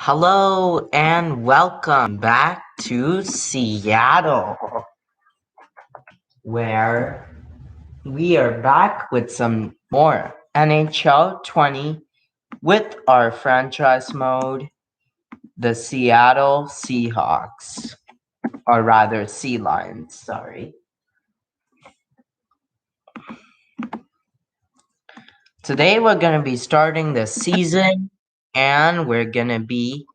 Hello and welcome back to Seattle, where we are back with some more NHL 20 with our franchise mode, the Seattle Seahawks, or rather Sea Lions, sorry. Today we're going to be starting the season and we're going to be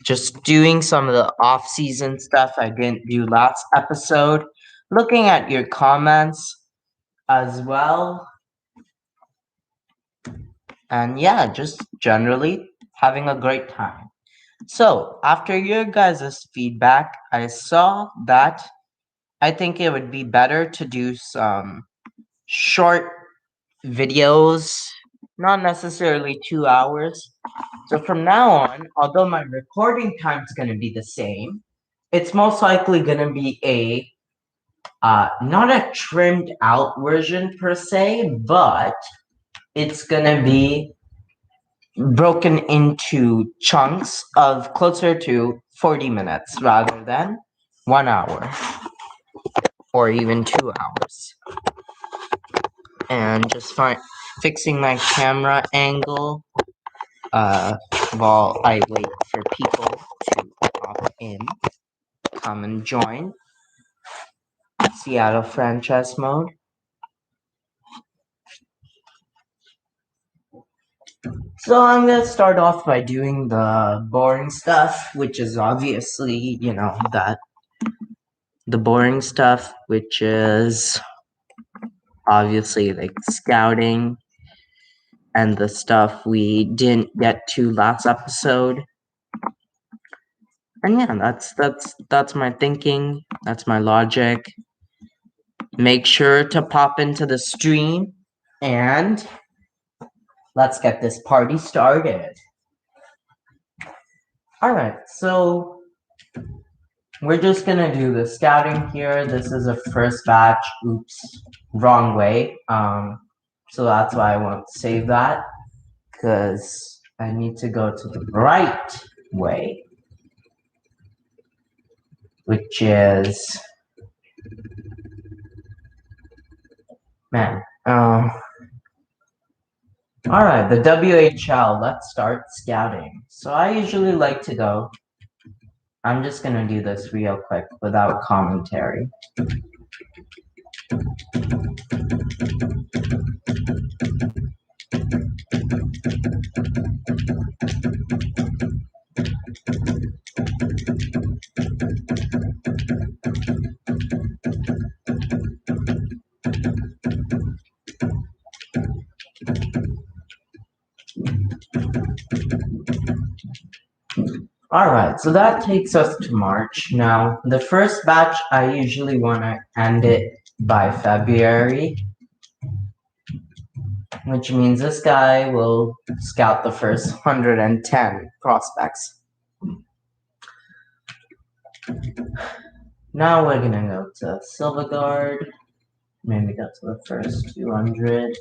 just doing some of the off-season stuff I didn't do last episode, looking at your comments as well, and yeah, just generally having a great time. So, after your guys' feedback, I saw that I think it would be better to do some short videos, not necessarily 2 hours. So from now on, although my recording time is going to be the same, it's most likely going to be not a trimmed out version per se, but it's going to be broken into chunks of closer to 40 minutes rather than 1 hour or even 2 hours. And just fixing my camera angle while I wait for people to pop in, come and join Seattle Franchise Mode. So I'm going to start off by doing the boring stuff, which is obviously, the boring stuff, which is obviously like scouting and the stuff we didn't get to last episode. And yeah, that's my thinking, that's my logic. Make sure to pop into the stream and let's get this party started. Alright, so we're just gonna do the scouting here. This is a first batch. Oops, wrong way. So that's why I won't save that, because I need to go to the right way, which is alright, the WHL. Let's start scouting. So I usually like to go. I'm just gonna do this real quick without commentary. Alright, so that takes us to March. Now, the first batch, I usually want to end it by February, which means this guy will scout the first 110 prospects. Now we're going to go to Silver Guard, maybe go to the first 200.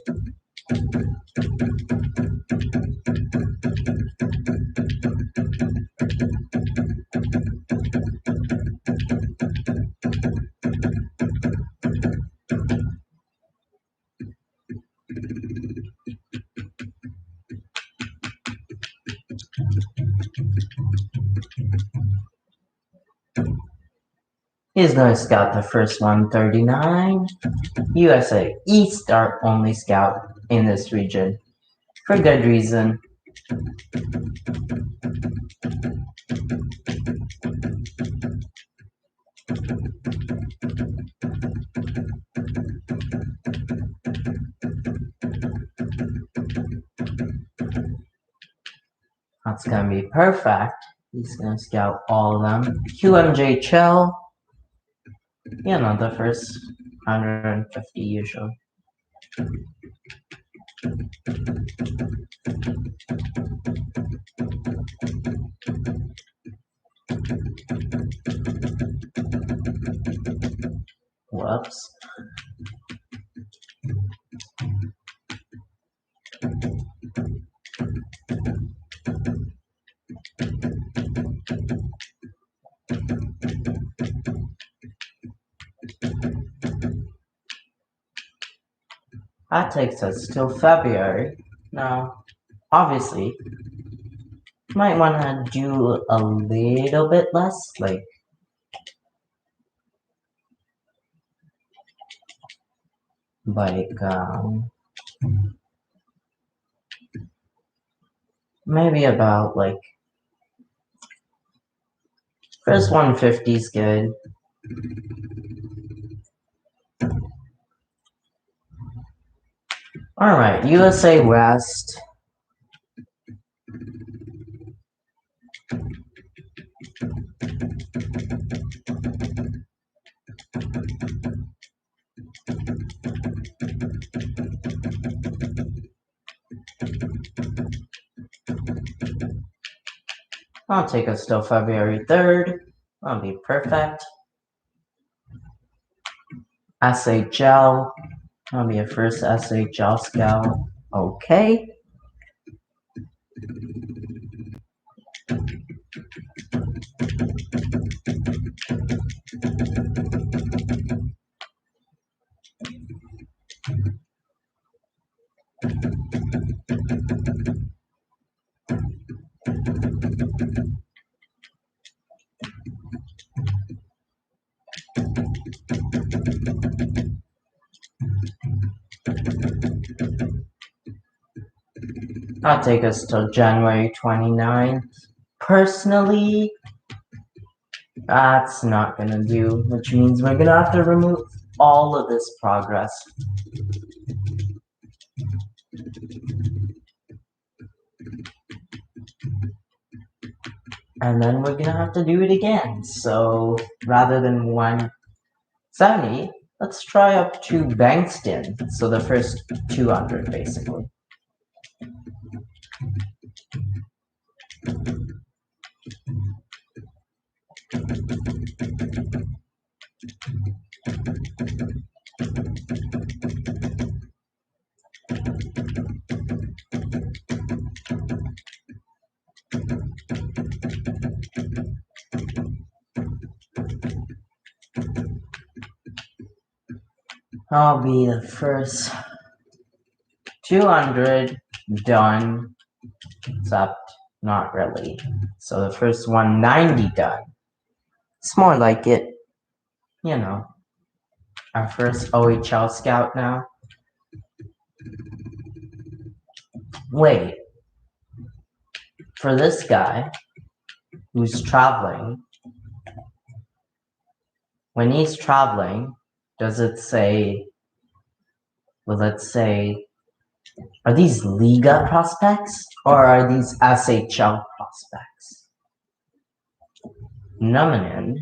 He's going to scout the first 139. USA East are only scout in this region, for good reason. That's going to be perfect. He's going to scout all of them. QMJHL, the first 150 usually. Whoops. That takes us till February. Now, obviously, might want to do a little bit less, like maybe about like first 150 is good. All right, USA West. I'll take us till February 3rd. That'll be perfect. SHL. That'll be a first SHL scout. Okay. That'll take us till January 29th. Personally, that's not gonna do, which means we're gonna have to remove all of this progress. And then we're gonna have to do it again. So rather than 170, let's try up to Bankston. So the first 200 basically. I'll be the first 200 done, except not really. So the first 190 done. It's more like it, you know, our first OHL scout now. Wait, for this guy who's traveling, when he's traveling, does it say, well, let's say, are these Liga prospects or are these SHL prospects? Numinen.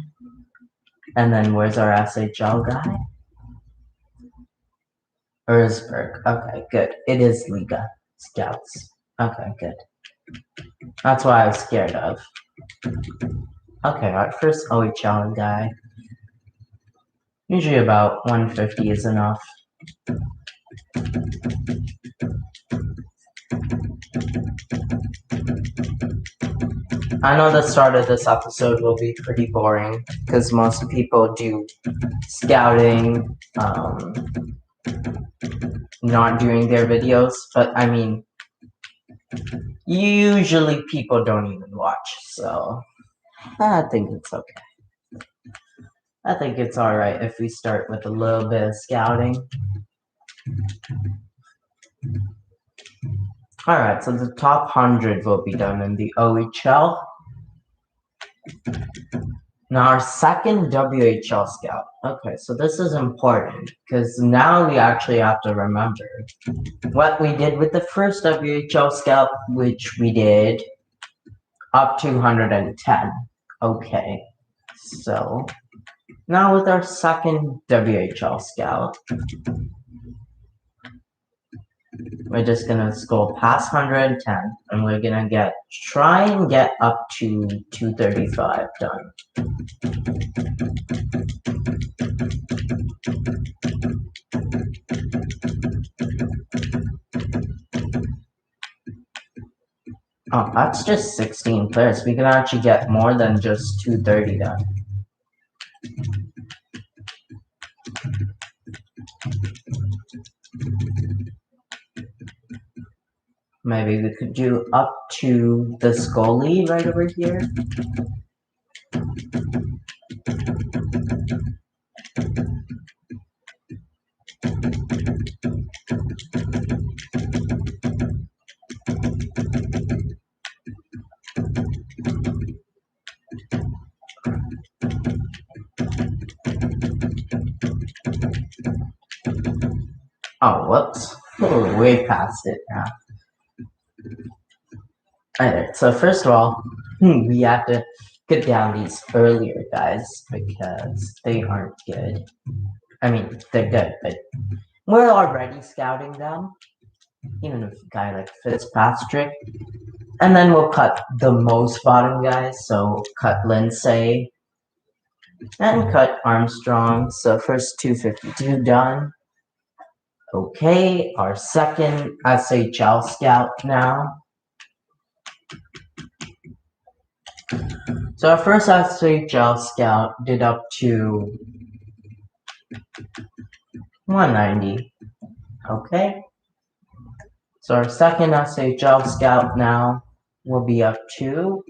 And then where's our SHL guy? Erzberg. Okay, good. It is Liga Scouts. Okay, good. That's what I was scared of. Okay, our first OHL guy. Usually about 150 is enough. I know the start of this episode will be pretty boring because most people do scouting, not doing their videos, but I mean, usually people don't even watch, so I think it's okay. I think it's alright if we start with a little bit of scouting. Alright, so the top 100 will be done in the OHL. Now our second WHL scout. Okay, so this is important because now we actually have to remember what we did with the first WHL scout, which we did up to 110. Okay, so now with our second WHL scout, we're just gonna scroll past 110 and we're gonna try and get up to 235 done. Oh, that's just 16 players. We can actually get more than just 230 done. Maybe we could do up to this goalie right over here. Oh, whoops. We're way past it now. Alright, so first of all, we have to get down these earlier guys because they aren't good. I mean, they're good, but we're already scouting them. Even if a guy like Fitzpatrick. And then we'll cut the most bottom guys. So cut Lindsay and cut Armstrong. So first 252 done. Okay, our second SHL scout now. So our first SHL scout did up to 190. Okay. So our second SHL scout now will be up to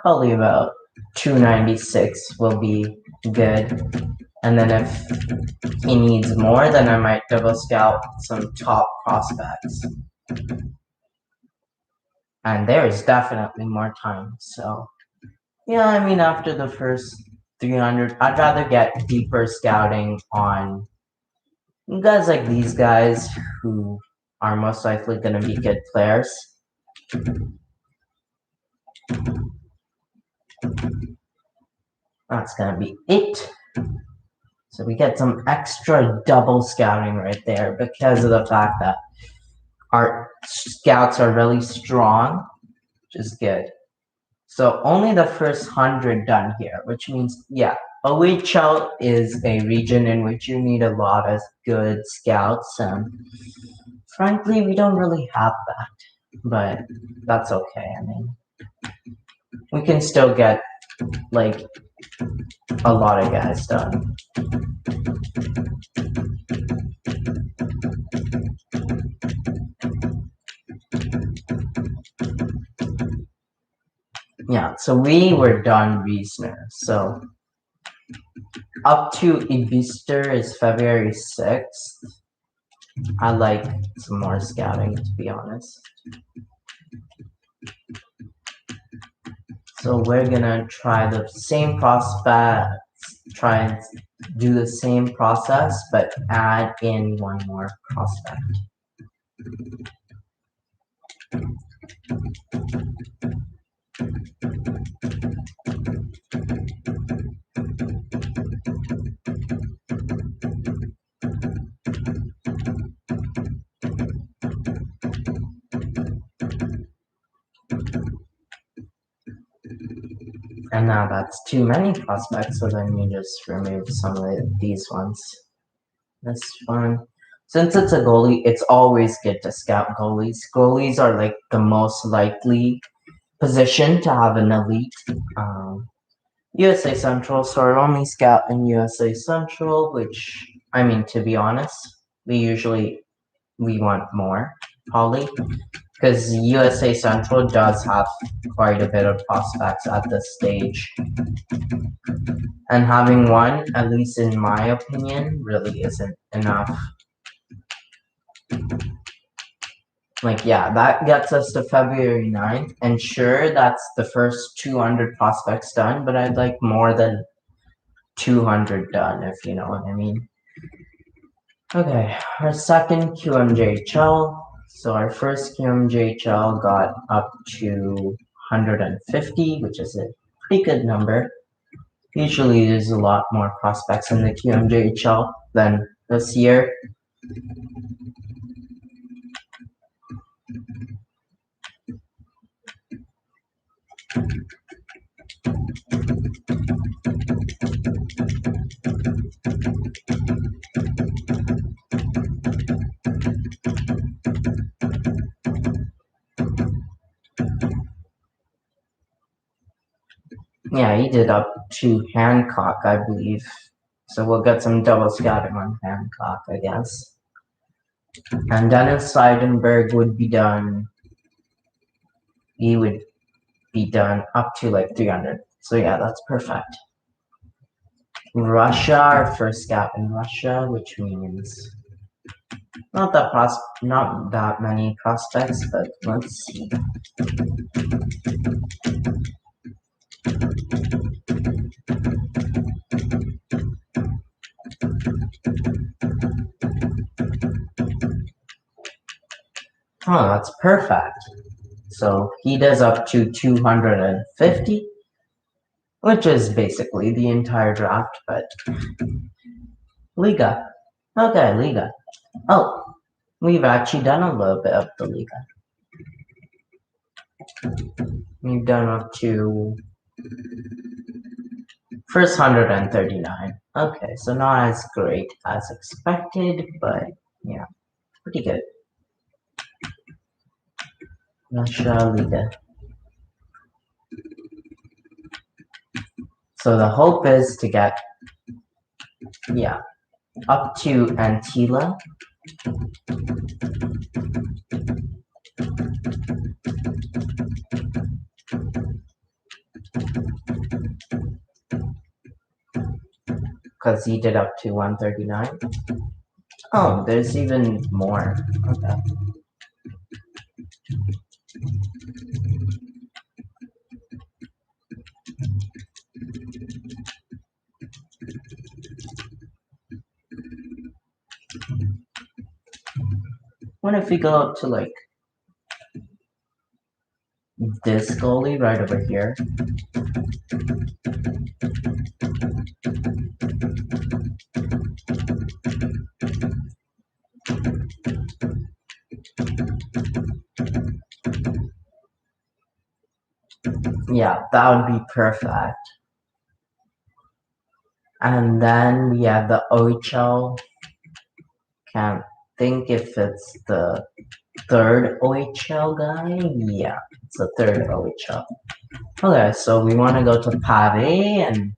probably about 296 will be good. And then if he needs more, then I might double scout some top prospects. And there is definitely more time. So, yeah, I mean, after the first 300, I'd rather get deeper scouting on guys like these guys who are most likely going to be good players. That's going to be it. So we get some extra double scouting right there because of the fact that our scouts are really strong, which is good. So only the first 100 done here, which means, yeah, OHL is a region in which you need a lot of good scouts. And frankly, we don't really have that, but that's okay. I mean, we can still get like a lot of guys done. Yeah, so we were done Wiesner. So up to Ibister is February 6th. I like some more scouting, to be honest. So we're gonna try the same prospect, try and do the same process, but add in one more prospect. And now that's too many prospects, so then you just remove some of these ones. This one. Since it's a goalie, it's always good to scout goalies. Goalies are like the most likely position to have an elite USA Central, so I only scout in USA Central, which, I mean, to be honest, we want more, probably, because USA Central does have quite a bit of prospects at this stage. And having one, at least in my opinion, really isn't enough. Like, yeah, that gets us to February 9th, and sure, that's the first 200 prospects done, but I'd like more than 200 done, if you know what I mean. Okay, our second QMJHL. So our first QMJHL got up to 150, which is a pretty good number. Usually there's a lot more prospects in the QMJHL than this year. Yeah, he did up to Hancock, I believe. So we'll get some double scouting on Hancock, I guess. And Dennis Seidenberg would be done. He would be done up to like 300. So yeah, that's perfect. Russia, our first scout in Russia, which means not that many prospects, but let's see. Oh, that's perfect. So he does up to 250, which is basically the entire draft, but Liga. Okay, Liga. Oh, we've actually done a little bit of the Liga. We've done up to first 139. Okay, so not as great as expected, but yeah, pretty good. Russia Liga. So the hope is to get, yeah, up to Antila. Because he did up to 139. Oh, there's even more. Okay. What if we go up to like this goalie right over here? Yeah, that would be perfect. And then we have the OHL. Can't think if it's the third OHL guy. Yeah, it's the third OHL. Okay, so we want to go to Pave, and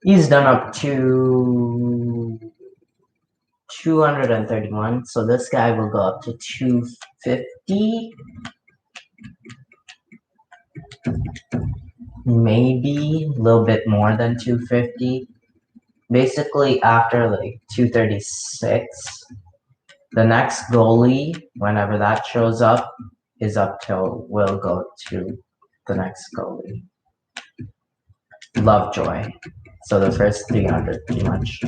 he's done up to 231. So this guy will go up to 250. Maybe a little bit more than 250. Basically, after like 236, the next goalie, whenever that shows up, is up till we'll go to the next goalie. Lovejoy. So the first 300, pretty much.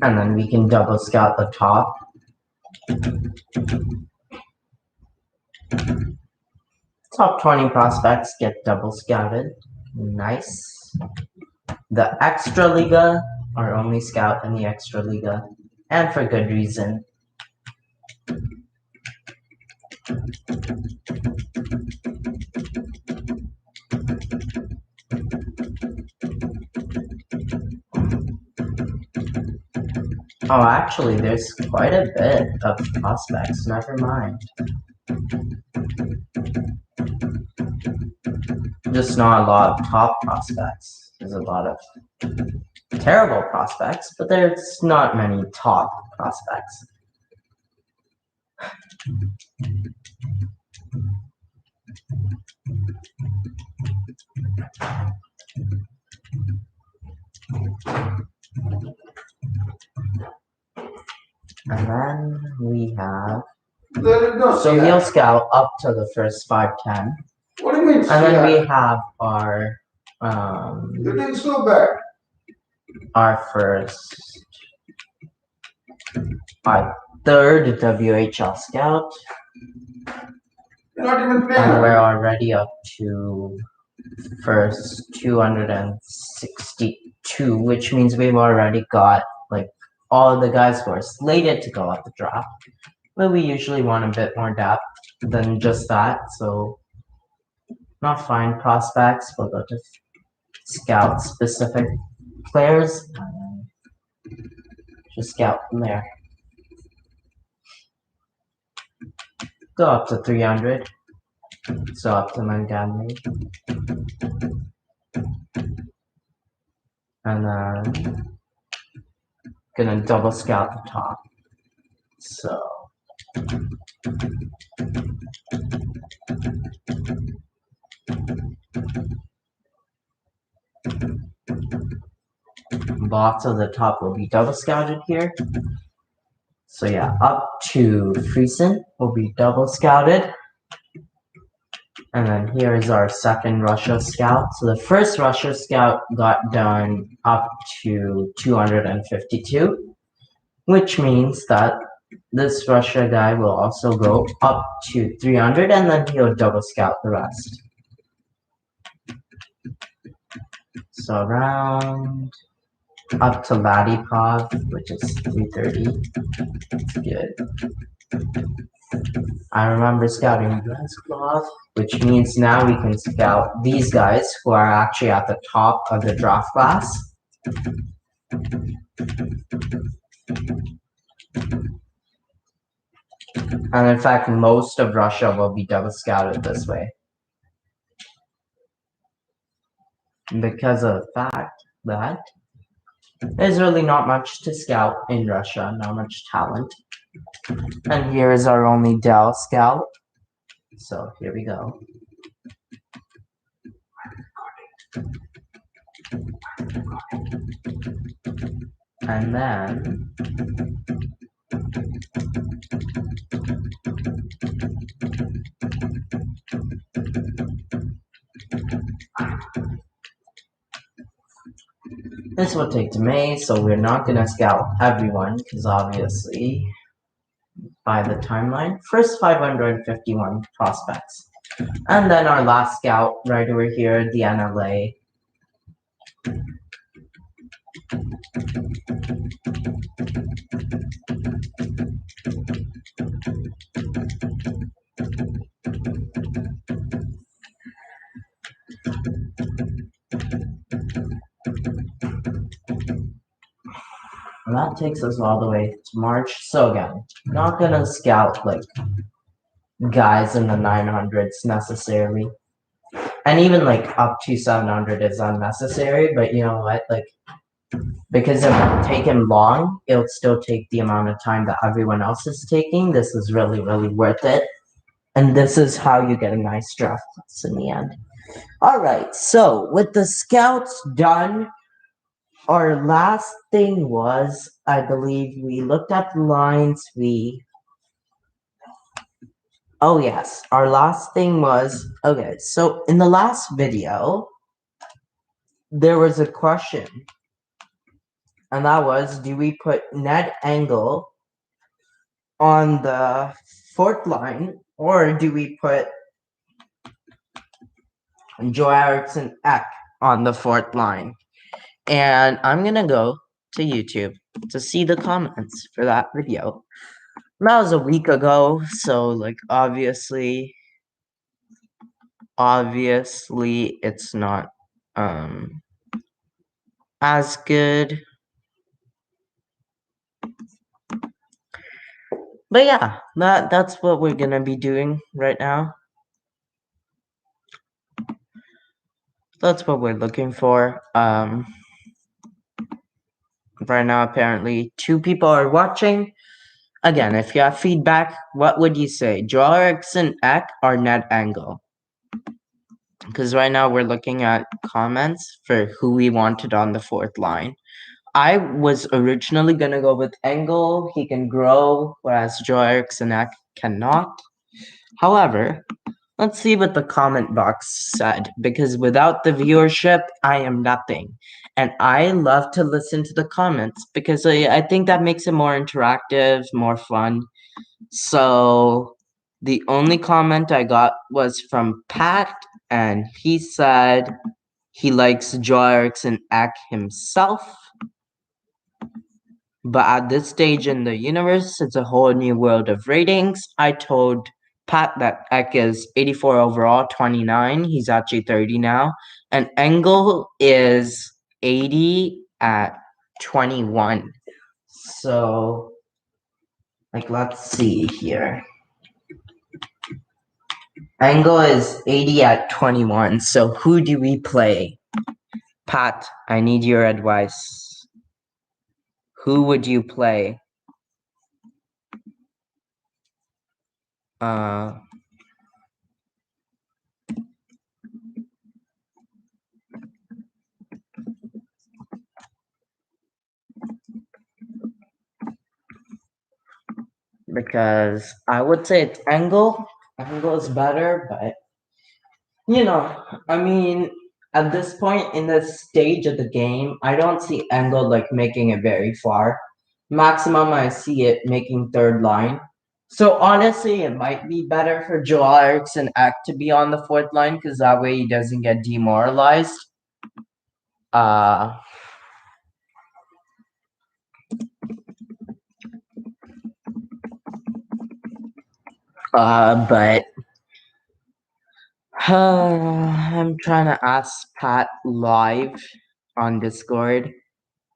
And then we can double scout the top. Top 20 prospects get double scouted. Nice. The Extra Liga are only scout in the Extra Liga, and for good reason. Oh, actually, there's quite a bit of prospects. Never mind. Just not a lot of top prospects. There's a lot of terrible prospects, but there's not many top prospects. And then we have. So he'll scout up to the first 510. What do you mean? And then we have our You didn't slow back. our third WHL scout. You're not even paying. And we're already up to first 262, which means we've already got like all the guys who are slated to go at the draft. But we usually want a bit more depth than just that, so not find prospects, we'll go to scout specific players. Just scout from there. Go up to 300. So up to Montgomery. And then gonna double scout the top. So lots of the top will be double scouted here. So yeah, up to Friesen will be double scouted. And then here is our second Russia scout. So the first Russia scout got done up to 252, which means that this Russia guy will also go up to 300 and then he'll double scout the rest. So around up to Ladipov, which is 330. That's good. I remember scouting Glasgow, which means now we can scout these guys who are actually at the top of the draft class. And in fact, most of Russia will be double scouted this way. Because of the fact that there's really not much to scout in Russia, not much talent. And here is our only Dell scout. So here we go. And then this will take to May, so we're not going to scout everyone because obviously by the timeline, first 551 prospects. And then our last scout right over here, the NLA. And that takes us all the way to March. So again, not gonna scout like guys in the 900s necessarily. And even like up to 700 is unnecessary, but you know what, like because it won't take him long, it'll still take the amount of time that everyone else is taking. This is really, really worth it. And this is how you get a nice draft class in the end. All right, so with the scouts done, our last thing was, I believe we looked at the lines, oh yes, our last thing was, okay, so in the last video, there was a question, and that was, do we put net angle on the fourth line, or do we put Joe Erickson Eck on the fourth line? And I'm gonna go to YouTube to see the comments for that video. That was a week ago, so like obviously it's not as good. But yeah, that's what we're gonna be doing right now. That's what we're looking for. Right now apparently 2 people are watching. Again, if you have feedback, what would you say? Joe Erickson Eck or net angle? Because right now we're looking at comments for who we wanted on the fourth line. I was originally going to go with Engel. He can grow, whereas Joe Erickson Eck cannot. However, let's see what the comment box said, because without the viewership, I am nothing. And I love to listen to the comments because I think that makes it more interactive, more fun. So the only comment I got was from Pat, and he said he likes Joe Erickson Eck himself. But at this stage in the universe, it's a whole new world of ratings. I told Pat that Eck is 84 overall, 29. He's actually 30 now. And Engel is 80 at 21. So, like, let's see here. Angle is 80 at 21. So, who do we play? Pat, I need your advice. Who would you play? Uh, because I would say it's Angle. Angle is better, but you know, I mean, at this point in the stage of the game, I don't see Angle like making it very far. Maximum, I see it making third line. So honestly, it might be better for Joel Eriksson Ek to be on the fourth line because that way he doesn't get demoralized. Uh, but I'm trying to ask Pat live on Discord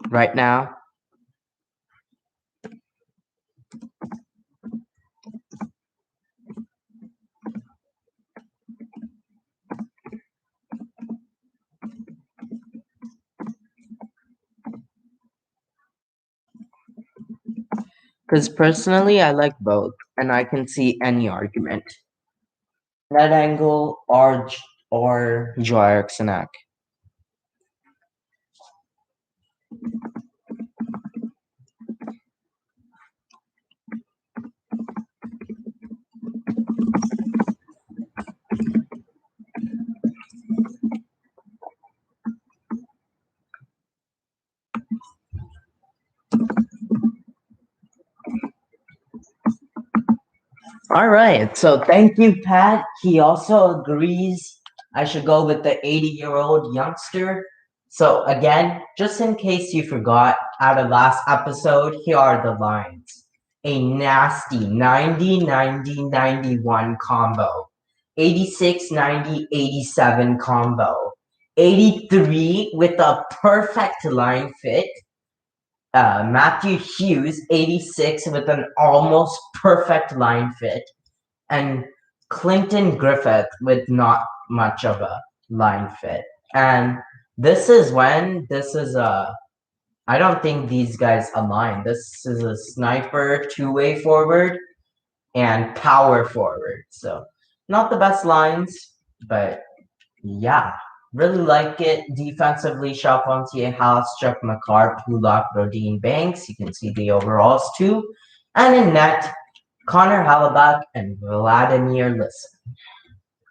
right now. Because personally, I like both, and I can see any argument. That angle or Joe Eriksson. All right, so thank you, Pat. He also agrees I should go with the 80-year-old youngster. So again, just in case you forgot, out of last episode, here are the lines. A nasty 90-90-91 combo, 86-90-87 combo, 83 with a perfect line fit, Matthew Hughes, 86 with an almost perfect line fit, and Clinton Griffith with not much of a line fit. And this is a, I don't think these guys align. This is a sniper two-way forward and power forward. So not the best lines, but yeah, really like it. Defensively, Charpentier, Halstruck, McCarr, Pulak, Rodin, Banks. You can see the overalls too. And in net, Connor Hallebuck and Vladimir Listen.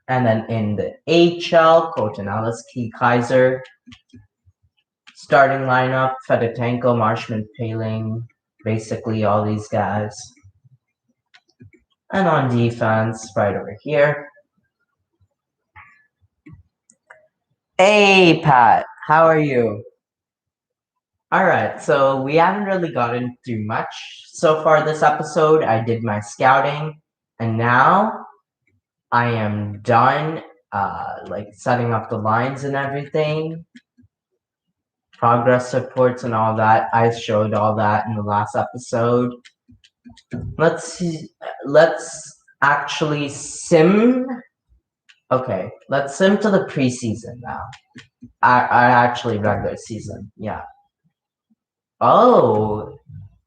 And then in the HL, Kotanales, Key Kaiser. Starting lineup, Fedotenko, Marshman, Paling, basically all these guys. And on defense, right over here. Hey, Pat, how are you? All right, so we haven't really gotten through much so far this episode. I did my scouting, and now I am done, like setting up the lines and everything, progress reports and all that. I showed all that in the last episode. Let's see, let's actually sim. Okay, let's sim to the preseason now. I actually regular season, yeah. Oh,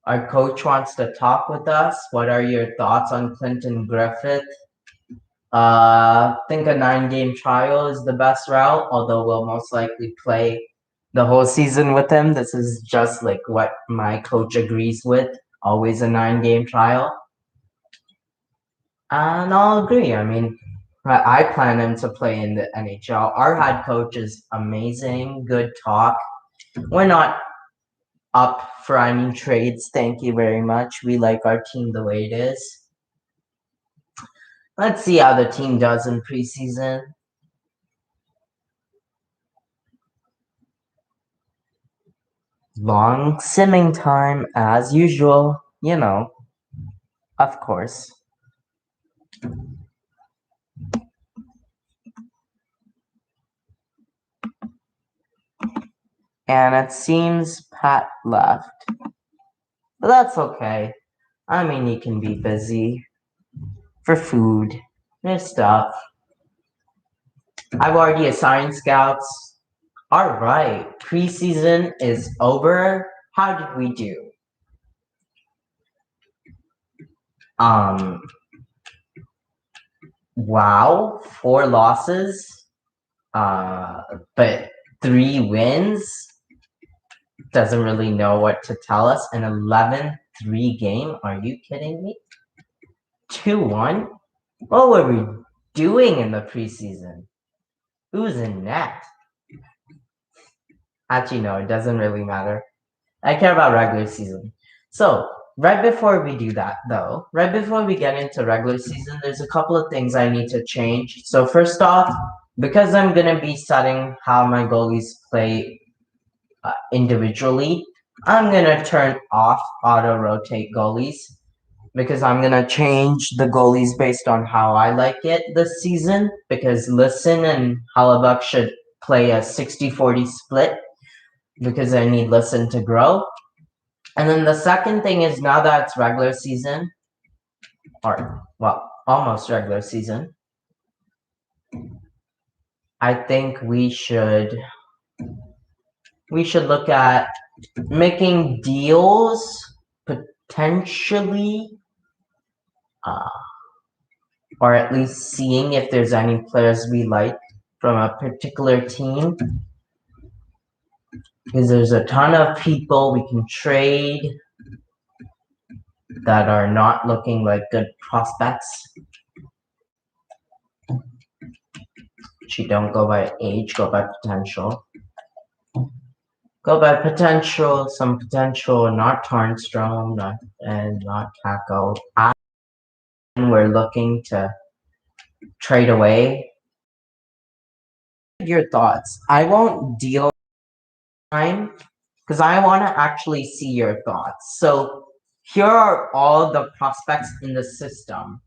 our coach wants to talk with us. What are your thoughts on Clinton Griffith? Think a 9-game trial is the best route, although we'll most likely play the whole season with him. This is just like what my coach agrees with. Always a 9-game trial. And I'll agree. I mean, I plan him to play in the NHL. Our head coach is amazing, good talk. We're not up for any trades. Thank you very much. We like our team the way it is. Let's see how the team does in preseason. Long simming time, as usual, you know, of course. And it seems Pat left. But that's okay. I mean, he can be busy for food and stuff. I've already assigned scouts. Alright, preseason is over. How did we do? Wow, 4 losses, but 3 wins. Doesn't really know what to tell us. An 11-3 game? Are you kidding me? 2-1? What were we doing in the preseason? Who's in net? Actually, no, it doesn't really matter. I care about regular season. So, right before we do that, though, right before we get into regular season, there's a couple of things I need to change. So, first off, because I'm going to be setting how my goalies play individually, I'm going to turn off auto-rotate goalies because I'm going to change the goalies based on how I like it this season because Lisson and Hellebuyck should play a 60-40 split because I need Lisson to grow. And then the second thing is now that it's regular season, or, well, almost regular season, I think we should look at making deals potentially, or at least seeing if there's any players we like from a particular team. Because there's a ton of people we can trade that are not looking like good prospects. Actually, don't go by age, go by potential. Go by potential, some potential, not Tarnstrom, not Kako. And we're looking to trade away. Your thoughts. I won't deal time because I want to actually see your thoughts. So here are all the prospects in the system.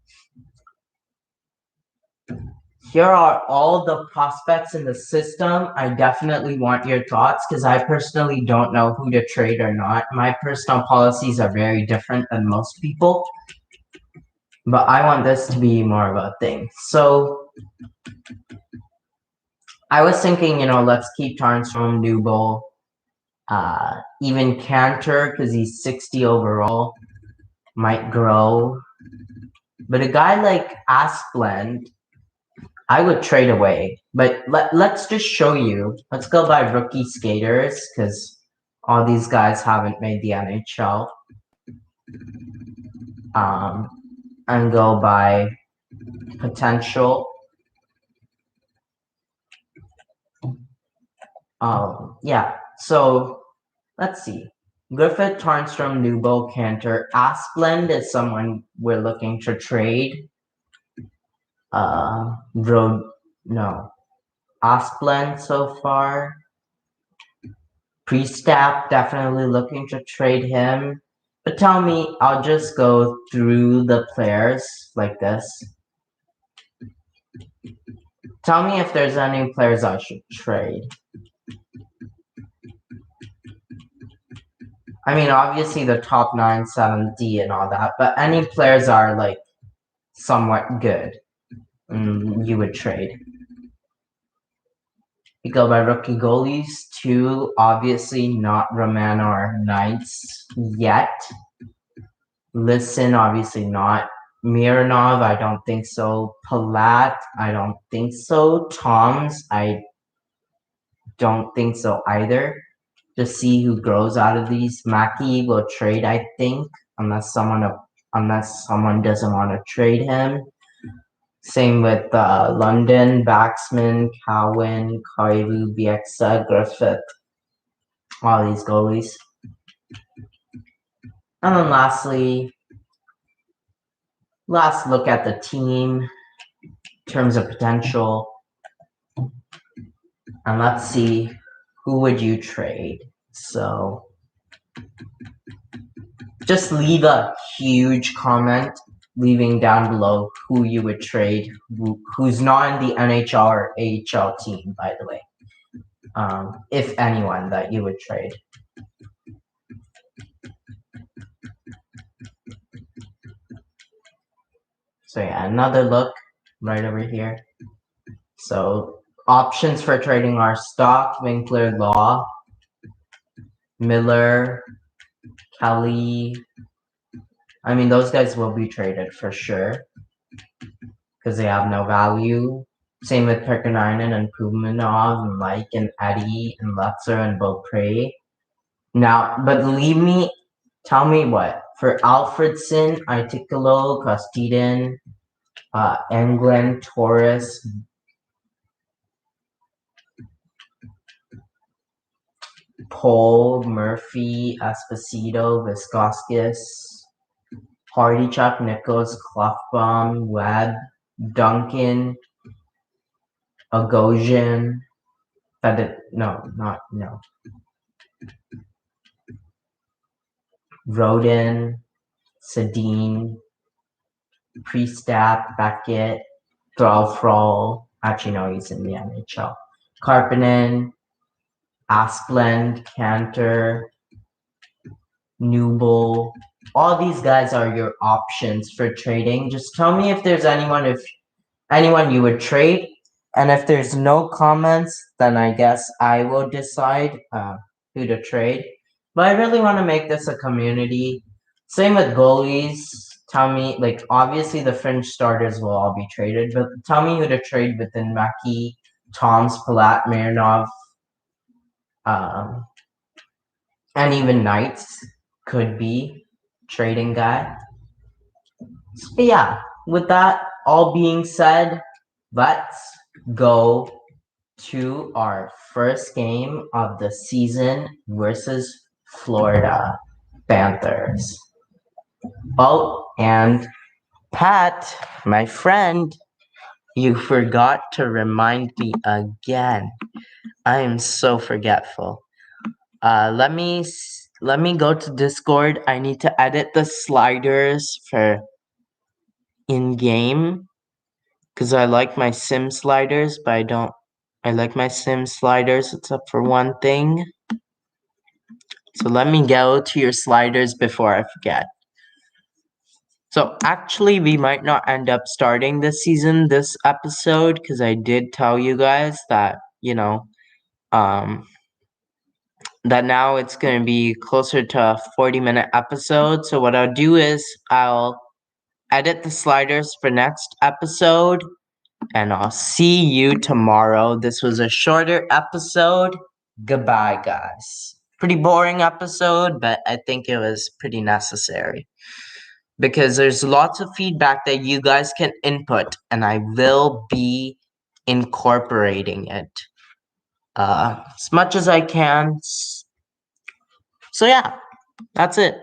Here are all the prospects in the system. I definitely want your thoughts because I personally don't know who to trade or not. My personal policies are very different than most people. But I want this to be more of a thing. So I was thinking, let's keep Tarnstrom, Newbold, even Cantor because he's 60 overall, might grow. But a guy like Asplund, I would trade away. But let's just show you. Let's go by rookie skaters because all these guys haven't made the NHL. And go by potential. Yeah, so let's see. Griffith, Tarnstrom, Newbold, Cantor. Asplund is someone we're looking to trade. Asplund so far. Priestap, definitely looking to trade him. But tell me, I'll just go through the players like this. Tell me if there's any players I should trade. I mean, obviously the top 9, 7D and all that, but any players are like somewhat good. You would trade. You go by rookie goalies. 2, obviously not Roman or Knights yet. Lisson, obviously not. Mironov, I don't think so. Palat, I don't think so. Toms, I don't think so either. Just see who grows out of these. Mackey will trade, I think, unless someone doesn't want to trade him. Same with London, Baxman, Cowan, Koivu, Bieksa, Griffith. All these goalies. And then lastly, last look at the team in terms of potential. And let's see, who would you trade? So just leave a huge comment leaving down below who you would trade, who's not in the NHL or AHL team, by the way. if anyone, that you would trade. So yeah, another look right over here. So options for trading are Stock, Winkler, Law, Miller, Kelly. I mean, those guys will be traded for sure because they have no value. Same with Perkanainen and Kumanov and Mike and Eddie and Lutzer and Beaupre. Now, but tell me what. For Alfredson, Iticolo, Costidin, Englund, Torres, Paul, Murphy, Esposito, Viscoskis, Hardychuk, Nichols, Clough-Baum, Webb, Duncan, Agosian, Roden, Sedin, Priestap, Beckett, Thrall, actually no, he's in the NHL. Karpinen, Asplund, Cantor, Newble. All these guys are your options for trading. Just tell me if there's anyone you would trade. And if there's no comments, then I guess I will decide who to trade. But I really want to make this a community. Same with goalies. Tell me, like, obviously the fringe starters will all be traded, but tell me who to trade within Mackey, Toms, Palat, Mironov, um, and even Knights could be trading guy. So yeah, with that all being said, let's go to our first game of the season versus Florida Panthers. Oh, and Pat, my friend, you forgot to remind me again. I am so forgetful. Let me go to Discord. I need to edit the sliders for in game because I like my sim sliders, but I don't. I like my sim sliders except for one thing. So let me go to your sliders before I forget. So actually, we might not end up starting this season, this episode, because I did tell you guys that, that now it's going to be closer to a 40-minute episode. So what I'll do is I'll edit the sliders for next episode, and I'll see you tomorrow. This was a shorter episode. Goodbye, guys. Pretty boring episode, but I think it was pretty necessary because there's lots of feedback that you guys can input, and I will be incorporating it as much as I can. So yeah, that's it.